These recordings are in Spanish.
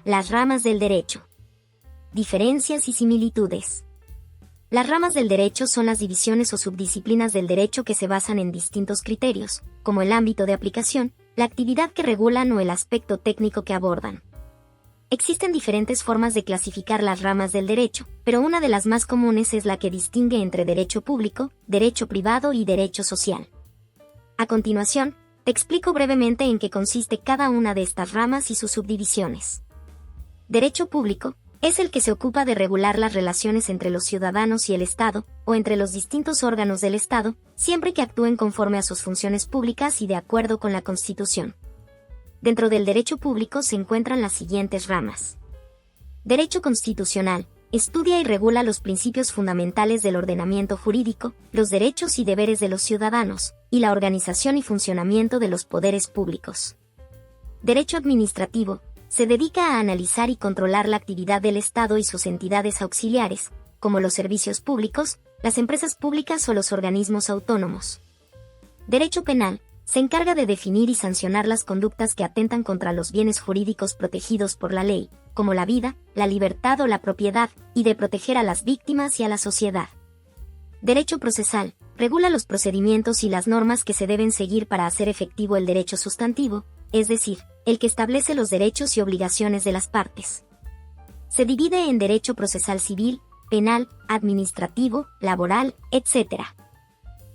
Las ramas del derecho. Diferencias y similitudes. Las ramas del derecho son las divisiones o subdisciplinas del derecho que se basan en distintos criterios, como el ámbito de aplicación, la actividad que regulan o el aspecto técnico que abordan. Existen diferentes formas de clasificar las ramas del derecho, pero una de las más comunes es la que distingue entre derecho público, derecho privado y derecho social. A continuación, te explico brevemente en qué consiste cada una de estas ramas y sus subdivisiones. Derecho público es el que se ocupa de regular las relaciones entre los ciudadanos y el Estado, o entre los distintos órganos del Estado, siempre que actúen conforme a sus funciones públicas y de acuerdo con la Constitución. Dentro del derecho público se encuentran las siguientes ramas. Derecho constitucional. Estudia y regula los principios fundamentales del ordenamiento jurídico, los derechos y deberes de los ciudadanos, y la organización y funcionamiento de los poderes públicos. Derecho administrativo. Se dedica a analizar y controlar la actividad del Estado y sus entidades auxiliares, como los servicios públicos, las empresas públicas o los organismos autónomos. Derecho penal. Se encarga de definir y sancionar las conductas que atentan contra los bienes jurídicos protegidos por la ley, como la vida, la libertad o la propiedad, y de proteger a las víctimas y a la sociedad. Derecho procesal. Regula los procedimientos y las normas que se deben seguir para hacer efectivo el derecho sustantivo, es decir, el que establece los derechos y obligaciones de las partes. Se divide en derecho procesal civil, penal, administrativo, laboral, etc.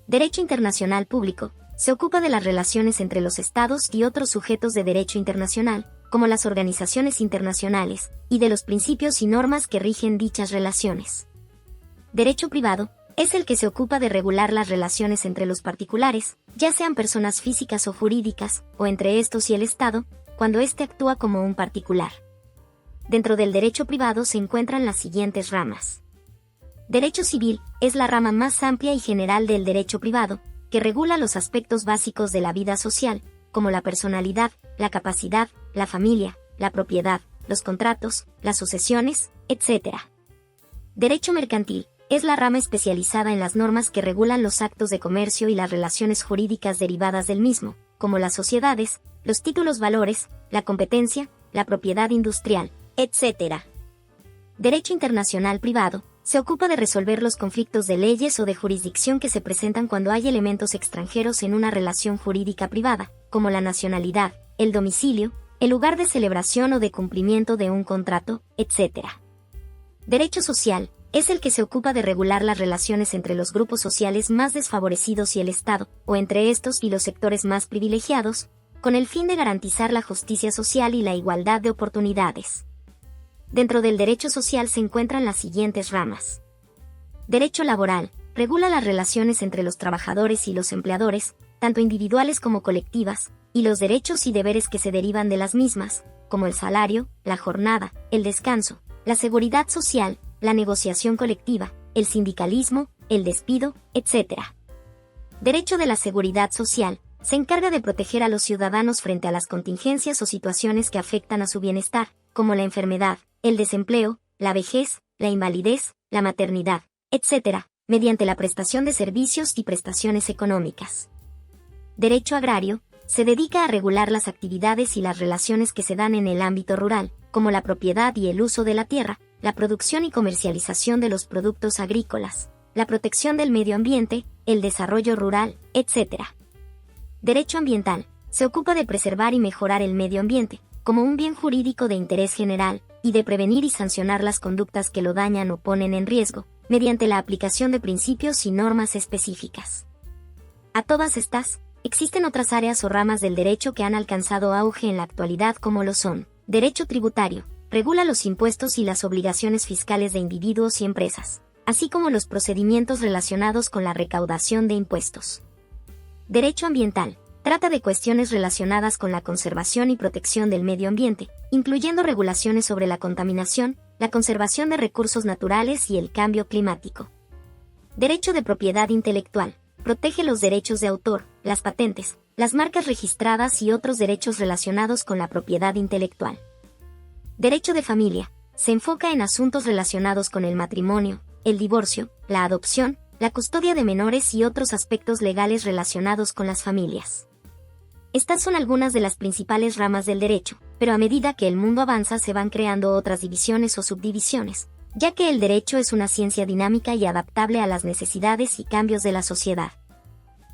Derecho internacional público. Se ocupa de las relaciones entre los estados y otros sujetos de derecho internacional, como las organizaciones internacionales, y de los principios y normas que rigen dichas relaciones. Derecho privado. Es el que se ocupa de regular las relaciones entre los particulares, ya sean personas físicas o jurídicas, o entre estos y el Estado, cuando éste actúa como un particular. Dentro del derecho privado se encuentran las siguientes ramas. Derecho civil es la rama más amplia y general del derecho privado, que regula los aspectos básicos de la vida social, como la personalidad, la capacidad, la familia, la propiedad, los contratos, las sucesiones, etc. Derecho mercantil es la rama especializada en las normas que regulan los actos de comercio y las relaciones jurídicas derivadas del mismo, como las sociedades, los títulos valores, la competencia, la propiedad industrial, etc. Derecho internacional privado se ocupa de resolver los conflictos de leyes o de jurisdicción que se presentan cuando hay elementos extranjeros en una relación jurídica privada, como la nacionalidad, el domicilio, el lugar de celebración o de cumplimiento de un contrato, etc. Derecho social es el que se ocupa de regular las relaciones entre los grupos sociales más desfavorecidos y el Estado, o entre estos y los sectores más privilegiados, con el fin de garantizar la justicia social y la igualdad de oportunidades. Dentro del derecho social se encuentran las siguientes ramas. Derecho laboral. Regula las relaciones entre los trabajadores y los empleadores, tanto individuales como colectivas, y los derechos y deberes que se derivan de las mismas, como el salario, la jornada, el descanso, la seguridad social, la negociación colectiva, el sindicalismo, el despido, etc. Derecho de la seguridad social. Se encarga de proteger a los ciudadanos frente a las contingencias o situaciones que afectan a su bienestar, como la enfermedad, el desempleo, la vejez, la invalidez, la maternidad, etc., mediante la prestación de servicios y prestaciones económicas. Derecho agrario. Se dedica a regular las actividades y las relaciones que se dan en el ámbito rural, como la propiedad y el uso de la tierra, la producción y comercialización de los productos agrícolas, la protección del medio ambiente, el desarrollo rural, etc. Derecho ambiental. Se ocupa de preservar y mejorar el medio ambiente, como un bien jurídico de interés general, y de prevenir y sancionar las conductas que lo dañan o ponen en riesgo, mediante la aplicación de principios y normas específicas. A todas estas, existen otras áreas o ramas del derecho que han alcanzado auge en la actualidad como lo son. Derecho tributario. Regula los impuestos y las obligaciones fiscales de individuos y empresas, así como los procedimientos relacionados con la recaudación de impuestos. Derecho ambiental. Trata de cuestiones relacionadas con la conservación y protección del medio ambiente, incluyendo regulaciones sobre la contaminación, la conservación de recursos naturales y el cambio climático. Derecho de propiedad intelectual. Protege los derechos de autor, las patentes, las marcas registradas y otros derechos relacionados con la propiedad intelectual. Derecho de familia. Se enfoca en asuntos relacionados con el matrimonio, el divorcio, la adopción, la custodia de menores y otros aspectos legales relacionados con las familias. Estas son algunas de las principales ramas del derecho, pero a medida que el mundo avanza se van creando otras divisiones o subdivisiones, ya que el derecho es una ciencia dinámica y adaptable a las necesidades y cambios de la sociedad.